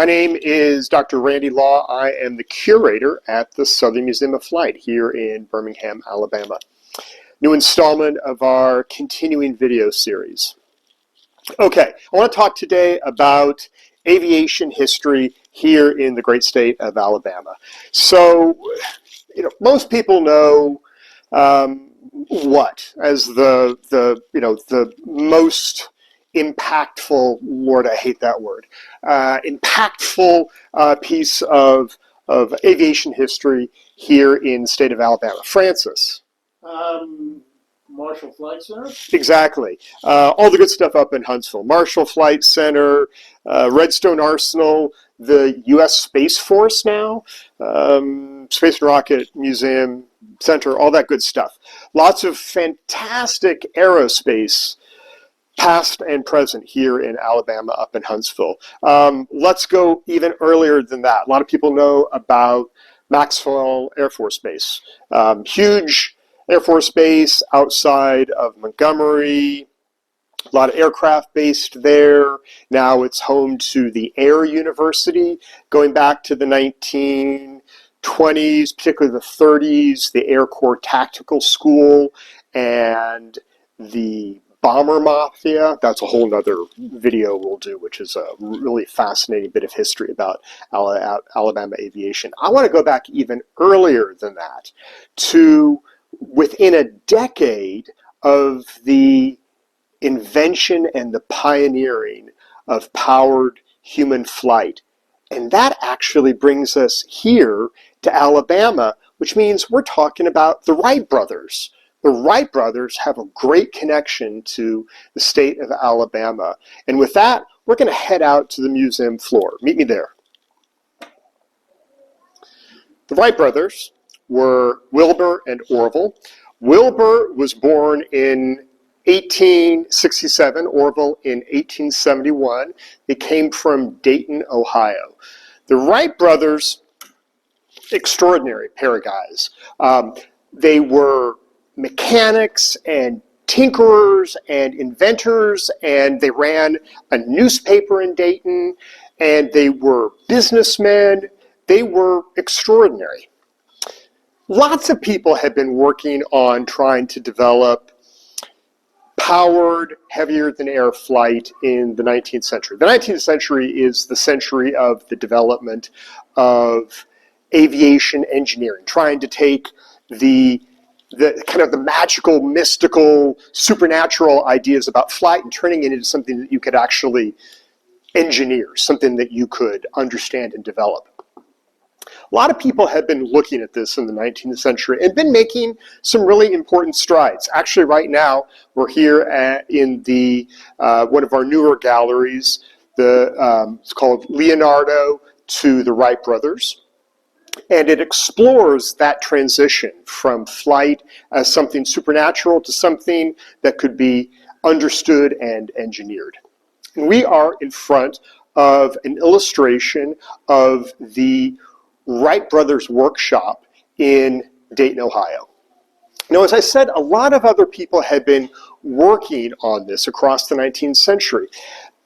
My name is Dr. Randy Law. I am the curator at the Southern Museum of Flight here in Birmingham, Alabama. New installment of our continuing video series. Okay, I want to talk today about aviation history here in the great state of Alabama. So, most people know what as the most impactful, Lord, I hate that word, impactful piece of aviation history here in the state of Alabama. Francis. Marshall Flight Center? Exactly. All the good stuff up in Huntsville. Marshall Flight Center, Redstone Arsenal, the U.S. Space Force now, Space and Rocket Museum Center, all that good stuff. Lots of fantastic aerospace past and present here in Alabama up in Huntsville. Let's go even earlier than that. A lot of people know about Maxwell Air Force Base. Huge Air Force Base outside of Montgomery. A lot of aircraft based there. Now it's home to the Air University, going back to the 1920s, particularly the 30s, the Air Corps Tactical School, and the Bomber Mafia. That's a whole nother video we'll do, which is a really fascinating bit of history about Alabama aviation. I want to go back even earlier than that to within a decade of the invention and the pioneering of powered human flight. And that actually brings us here to Alabama, which means we're talking about the Wright Brothers. The Wright Brothers have a great connection to the state of Alabama. And with that, we're going to head out to the museum floor. Meet me there. The Wright Brothers were Wilbur and Orville. Wilbur was born in 1867, Orville in 1871. They came from Dayton, Ohio. The Wright Brothers, extraordinary pair of guys. They were mechanics and tinkerers and inventors, and they ran a newspaper in Dayton, and they were businessmen. They were extraordinary. Lots of people have been working on trying to develop powered, heavier-than-air flight in the 19th century. The 19th century is the century of the development of aviation engineering, trying to take the kind of the magical, mystical, supernatural ideas about flight and turning it into something that you could actually engineer, something that you could understand and develop. A lot of people have been looking at this in the 19th century and been making some really important strides. Actually, right now, we're here in the one of our newer galleries. It's called Leonardo to the Wright Brothers. And it explores that transition from flight as something supernatural to something that could be understood and engineered. And we are in front of an illustration of the Wright Brothers workshop in Dayton, Ohio. Now, as I said, a lot of other people had been working on this across the 19th century,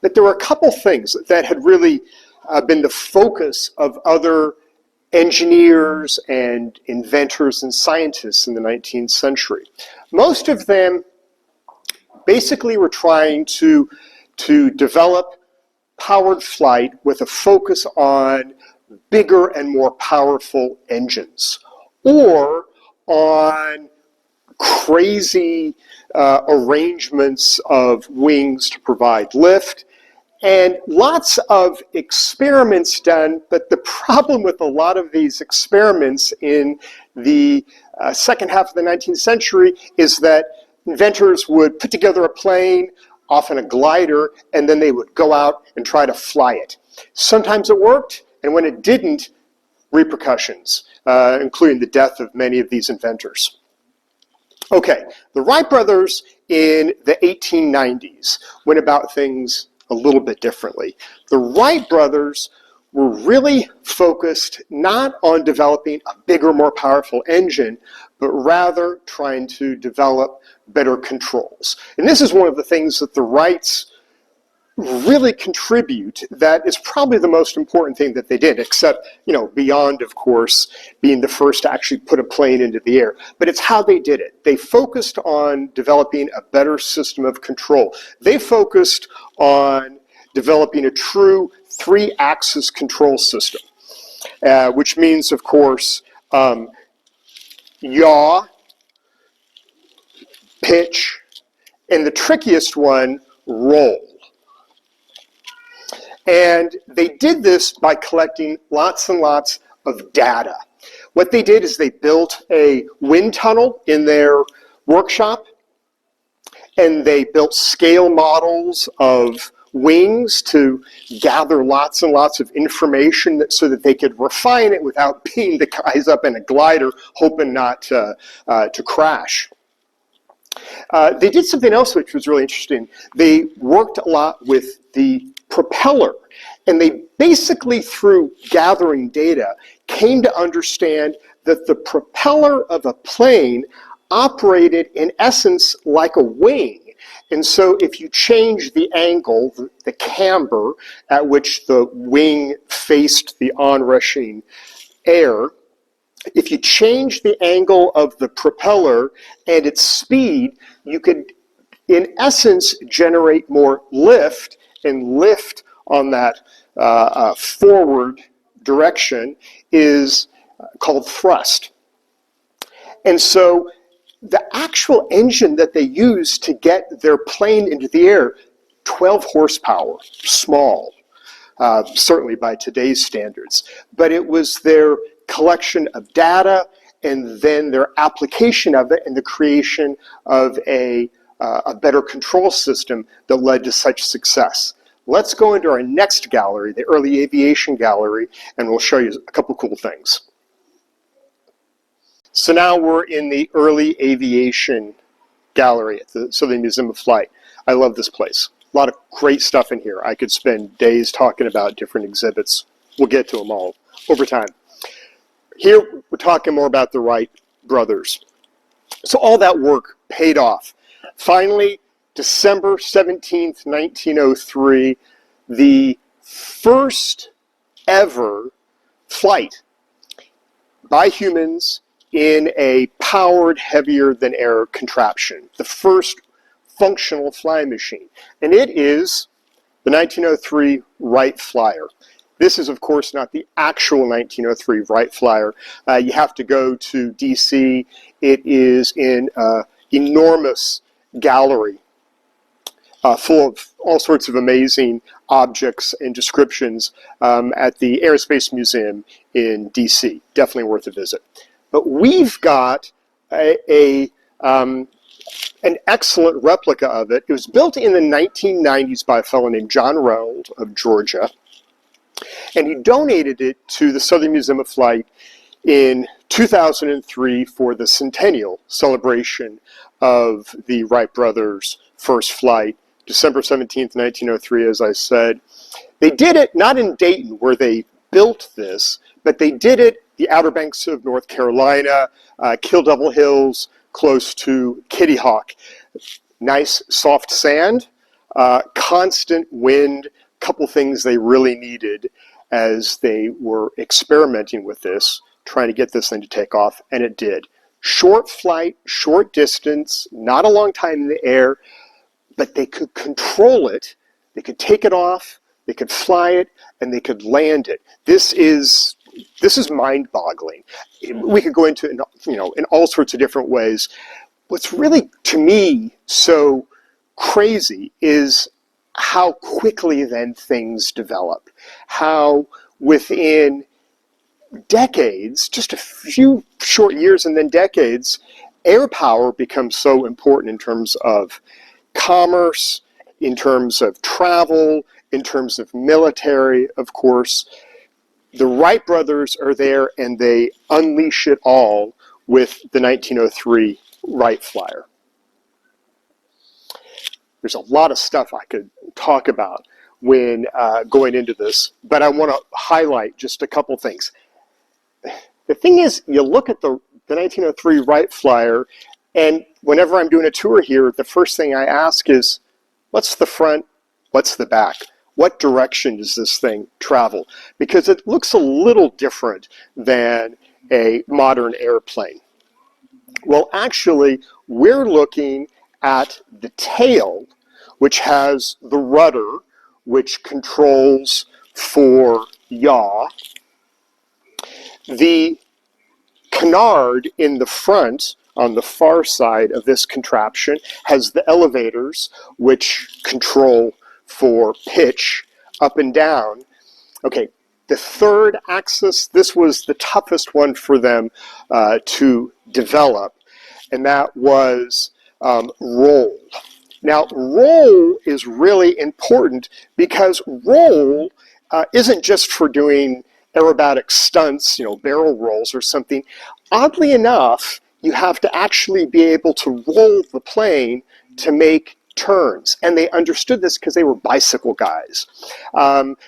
but there were a couple things that had really been the focus of other engineers and inventors and scientists in the 19th century. Most of them basically were trying to develop powered flight with a focus on bigger and more powerful engines, or on crazy arrangements of wings to provide lift, and lots of experiments done. But the problem with a lot of these experiments in the second half of the 19th century is that inventors would put together a plane, often a glider, and then they would go out and try to fly it. Sometimes it worked, and when it didn't, repercussions, including the death of many of these inventors. Okay, the Wright Brothers in the 1890s went about things a little bit differently. The Wright Brothers were really focused not on developing a bigger, more powerful engine, but rather trying to develop better controls. And this is one of the things that the Wrights really contribute that is probably the most important thing that they did, except, beyond, of course, being the first to actually put a plane into the air. But it's how they did it. They focused on developing a better system of control. They focused on developing a true three-axis control system, which means, of course, yaw, pitch, and the trickiest one, roll. And they did this by collecting lots and lots of data. What they did is they built a wind tunnel in their workshop, and they built scale models of wings to gather lots and lots of information so that they could refine it without being the guys up in a glider hoping not to crash. They did something else which was really interesting. They worked a lot with the propeller, and they basically, through gathering data, came to understand that the propeller of a plane operated in essence like a wing. And so if you change the angle, the camber at which the wing faced the onrushing air, if you change the angle of the propeller and its speed, you could, in essence, generate more lift, and lift on that forward direction is called thrust. And so the actual engine that they used to get their plane into the air, 12 horsepower, small, certainly by today's standards, but it was their collection of data and then their application of it and the creation of a better control system that led to such success. Let's go into our next gallery, the early aviation gallery, and we'll show you a couple cool things. So now we're in the early aviation gallery at the Southern Museum of Flight. I love this place. A lot of great stuff in here. I could spend days talking about different exhibits. We'll get to them all over time. Here we're talking more about the Wright brothers. So all that work paid off. Finally, December 17th, 1903, the first ever flight by humans in a powered, heavier than air contraption. The first functional flying machine. And it is the 1903 Wright Flyer. This is, of course, not the actual 1903 Wright Flyer. You have to go to DC. It is in an enormous gallery full of all sorts of amazing objects and descriptions at the Aerospace Museum in DC. Definitely worth a visit. But we've got an excellent replica of it. It was built in the 1990s by a fellow named John Round of Georgia, and he donated it to the Southern Museum of Flight in 2003 for the centennial celebration of the Wright brothers' first flight, December 17th, 1903, as I said. They did it not in Dayton, where they built this, but they did it the Outer Banks of North Carolina, Kill Devil Hills, close to Kitty Hawk. Nice soft sand, constant wind, couple things they really needed as they were experimenting with this, trying to get this thing to take off, and it did. Short flight, short distance, not a long time in the air, but they could control it, they could take it off, they could fly it, and they could land it. This is mind-boggling. We could go into, in all sorts of different ways. What's really, to me, so crazy is how quickly then things develop. How within decades, just a few short years and then decades, air power becomes so important in terms of commerce, in terms of travel, in terms of military, of course. The Wright brothers are there and they unleash it all with the 1903 Wright Flyer. There's a lot of stuff I could talk about when going into this, but I want to highlight just a couple things. The thing is, you look at the 1903 Wright Flyer, and whenever I'm doing a tour here, the first thing I ask is, what's the front What's the back? What direction does this thing travel? Because it looks a little different than a modern airplane. Well, actually, we're looking at the tail, which has the rudder, which controls for yaw. The canard in the front, on the far side of this contraption, has the elevators, which control for pitch up and down. Okay, the third axis, this was the toughest one for them to develop, and that was roll. Now, roll is really important because roll isn't just for doing aerobatic stunts, barrel rolls or something. Oddly enough, you have to actually be able to roll the plane to make turns. And they understood this because they were bicycle guys.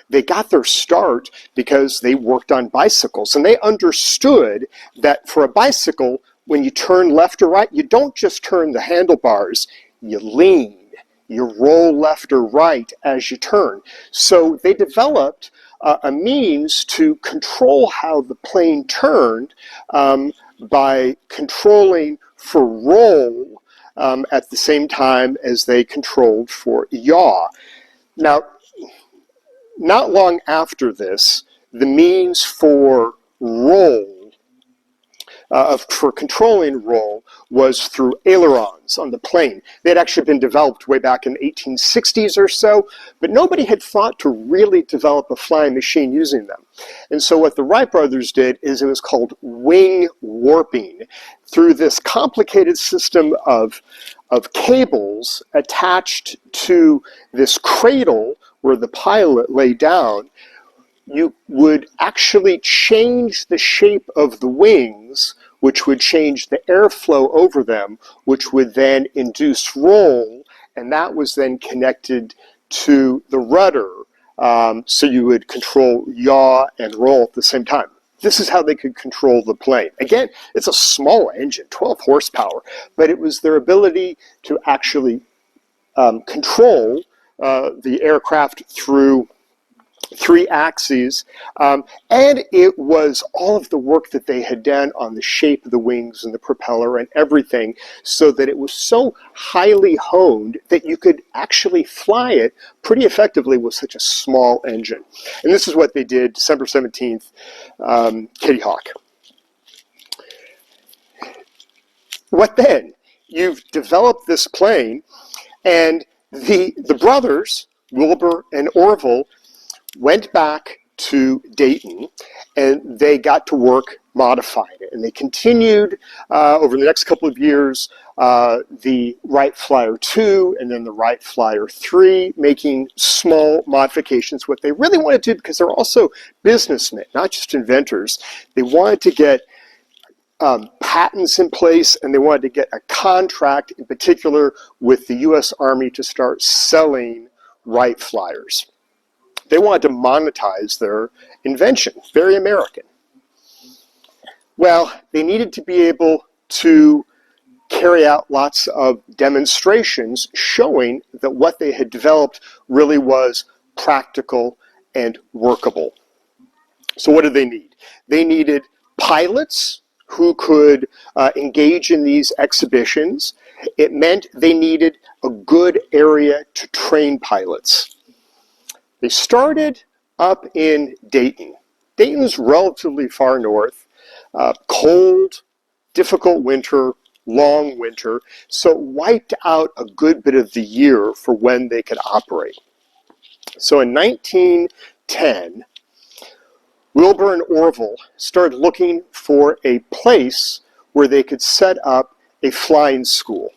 They got their start because they worked on bicycles. And they understood that for a bicycle, when you turn left or right, you don't just turn the handlebars, you lean. You roll left or right as you turn. So they developed a means to control how the plane turned by controlling for roll at the same time as they controlled for yaw. Now, not long after this, the means for roll, for controlling roll, was through ailerons on the plane. They had actually been developed way back in the 1860s or so, but nobody had thought to really develop a flying machine using them. And so what the Wright brothers did is it was called wing warping. Through this complicated system of cables attached to this cradle where the pilot lay down, you would actually change the shape of the wings, which would change the airflow over them, which would then induce roll, and that was then connected to the rudder, so you would control yaw and roll at the same time. This is how they could control the plane. Again, it's a small engine, 12 horsepower, but it was their ability to actually control the aircraft through 3 axes, and it was all of the work that they had done on the shape of the wings and the propeller and everything, so that it was so highly honed that you could actually fly it pretty effectively with such a small engine. And this is what they did December 17th, Kitty Hawk. What then? You've developed this plane, and the brothers, Wilbur and Orville, went back to Dayton, and they got to work modifying it. And they continued over the next couple of years the Wright Flyer 2 and then the Wright Flyer 3, making small modifications. What they really wanted to do, because they're also businessmen, not just inventors, they wanted to get patents in place, and they wanted to get a contract in particular with the U.S. Army to start selling Wright Flyers. They wanted to monetize their invention, very American. Well, they needed to be able to carry out lots of demonstrations showing that what they had developed really was practical and workable. So what did they need? They needed pilots who could engage in these exhibitions. It meant they needed a good area to train pilots. They started up in Dayton. Dayton's relatively far north, cold, difficult winter, long winter, so it wiped out a good bit of the year for when they could operate. So in 1910, Wilbur and Orville started looking for a place where they could set up a flying school.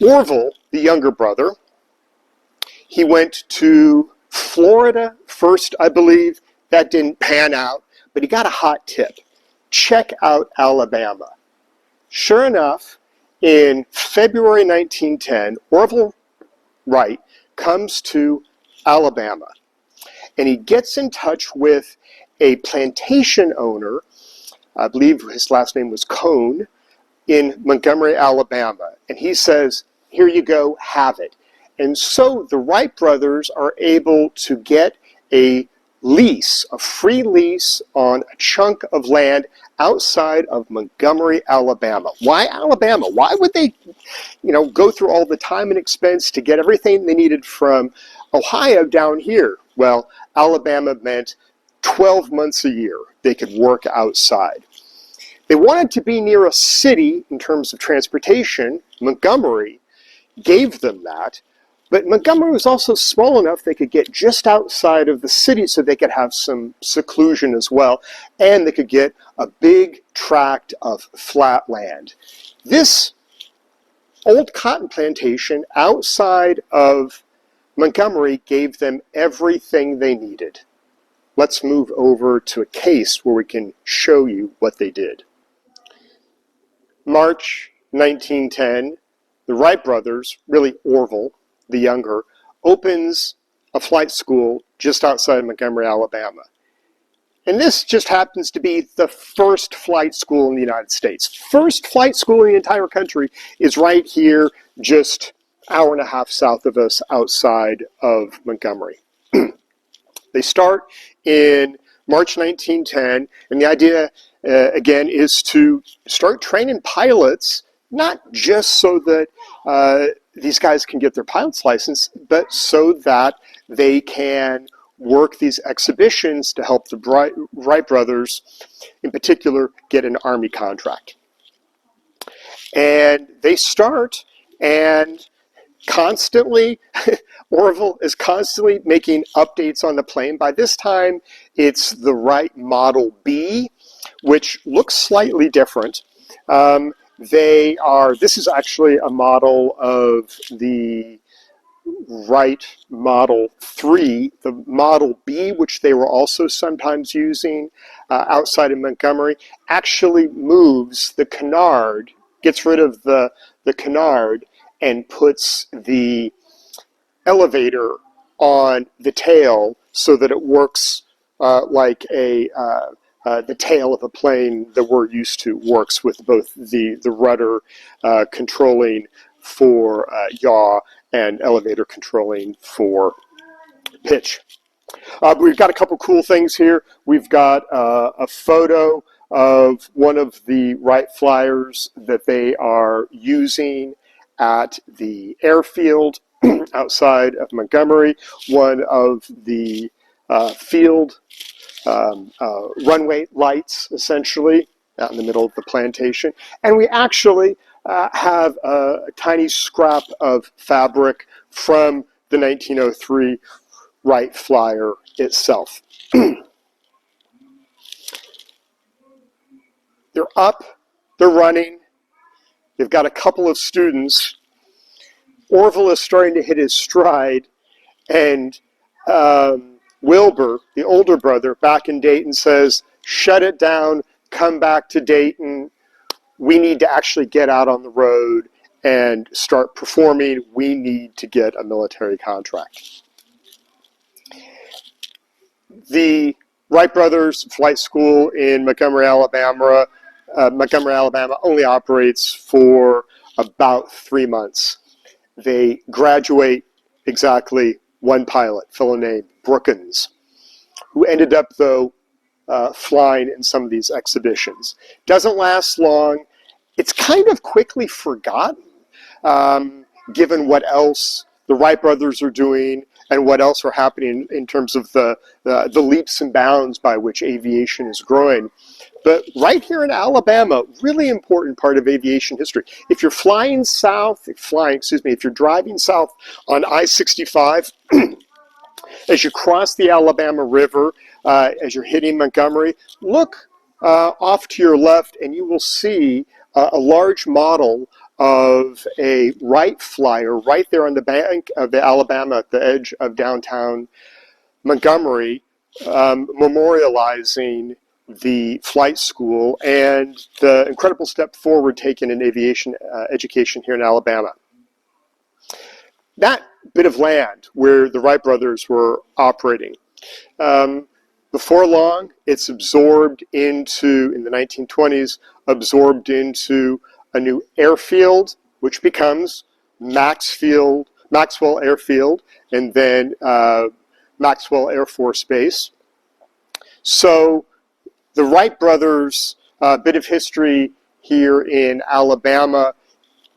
Orville, the younger brother, he went to Florida first, I believe. That didn't pan out, but he got a hot tip. Check out Alabama. Sure enough, in February 1910, Orville Wright comes to Alabama, and he gets in touch with a plantation owner, I believe his last name was Cone, in Montgomery, Alabama. And he says, here you go, have it. And so the Wright brothers are able to get a lease, a free lease on a chunk of land outside of Montgomery, Alabama. Why Alabama? Why would they, go through all the time and expense to get everything they needed from Ohio down here? Well, Alabama meant 12 months a year they could work outside. They wanted to be near a city in terms of transportation. Montgomery gave them that. But Montgomery was also small enough they could get just outside of the city so they could have some seclusion as well, and they could get a big tract of flat land. This old cotton plantation outside of Montgomery gave them everything they needed. Let's move over to a case where we can show you what they did. March 1910, the Wright brothers, really Orville, the younger, opens a flight school just outside of Montgomery, Alabama. And this just happens to be the first flight school in the United States. First flight school in the entire country is right here, just an hour and a half south of us, outside of Montgomery. They start in March 1910, and the idea, again, is to start training pilots, not just so that these guys can get their pilot's license, but so that they can work these exhibitions to help the Wright brothers, in particular, get an Army contract. And they start, and constantly, Orville is constantly making updates on the plane. By this time, it's the Wright Model B, which looks slightly different. This is actually a model of the Wright Model 3. The Model B, which they were also sometimes using outside of Montgomery, actually moves the canard, gets rid of the canard, and puts the elevator on the tail so that it works like the tail of a plane that we're used to works, with both the rudder controlling for yaw and elevator controlling for pitch. We've got a couple cool things here. We've got a photo of one of the Wright flyers that they are using at the airfield outside of Montgomery, one of the field runway lights, essentially, out in the middle of the plantation. And we actually have a tiny scrap of fabric from the 1903 Wright flyer itself. They're up, they're running, they've got a couple of students. Orville is starting to hit his stride, and Wilbur, the older brother, back in Dayton says, shut it down, come back to Dayton. We need to actually get out on the road and start performing. We need to get a military contract. The Wright Brothers Flight School in Montgomery, Alabama only operates for about 3 months. They graduate exactly one pilot, a fellow named Brookins, who ended up, though, flying in some of these exhibitions. Doesn't last long. It's kind of quickly forgotten, given what else the Wright brothers are doing and what else are happening in terms of the leaps and bounds by which aviation is growing. But right here in Alabama, really important part of aviation history. If you're flying south, if you're driving south on I-65, as you cross the Alabama River, as you're hitting Montgomery, look off to your left and you will see a large model of a Wright flyer right there on the bank of the Alabama at the edge of downtown Montgomery, memorializing the flight school and the incredible step forward taken in aviation education here in Alabama. That bit of land where the Wright brothers were operating, before long, it's absorbed into, in the 1920s, absorbed into a new airfield, which becomes Maxfield Maxwell Airfield, and then Maxwell Air Force Base. So the Wright brothers, bit of history here in Alabama,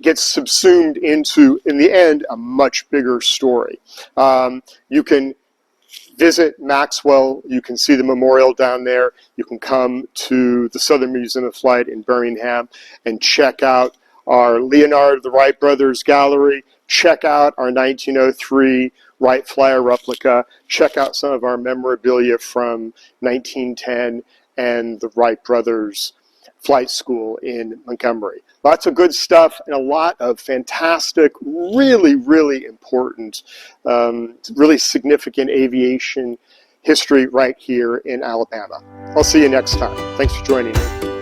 gets subsumed into, in the end, a much bigger story. You can visit Maxwell, you can see the memorial down there, you can come to the Southern Museum of Flight in Birmingham and check out our Leonard the Wright Brothers gallery, check out our 1903 Wright Flyer replica, check out some of our memorabilia from 1910 and the Wright Brothers Flight School in Montgomery. Lots of good stuff and a lot of fantastic, really, really important, really significant aviation history right here in Alabama. I'll see you next time. Thanks for joining me.